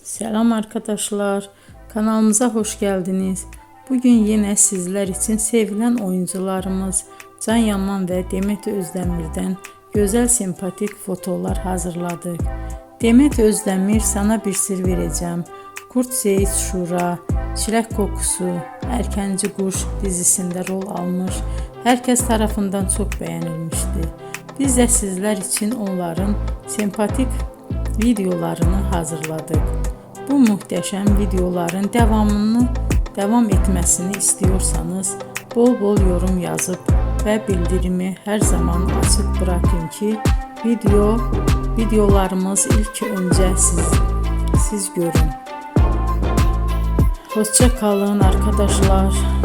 Selam arkadaşlar, kanalımıza hoş geldiniz. Bugün yine sizler için sevilen oyuncularımız Can Yaman ve Demet Özdemir'den güzel sempatik fotolar hazırladık. Demet Özdemir Sana Bir Sır Vereceğim, Kurt Seyit Şura, Çilek Kokusu, Erkenci Kuş dizisinde rol almış. Herkes tarafından çok beğenilmişti. Biz de sizler için onların sempatik videolarını hazırladık. Bu muhteşem videoların devam etmesini istiyorsanız bol bol yorum yazıp ve bildirimi her zaman açık bırakın ki videolarımız ilk önce siz görün. Hoşça kalın arkadaşlar.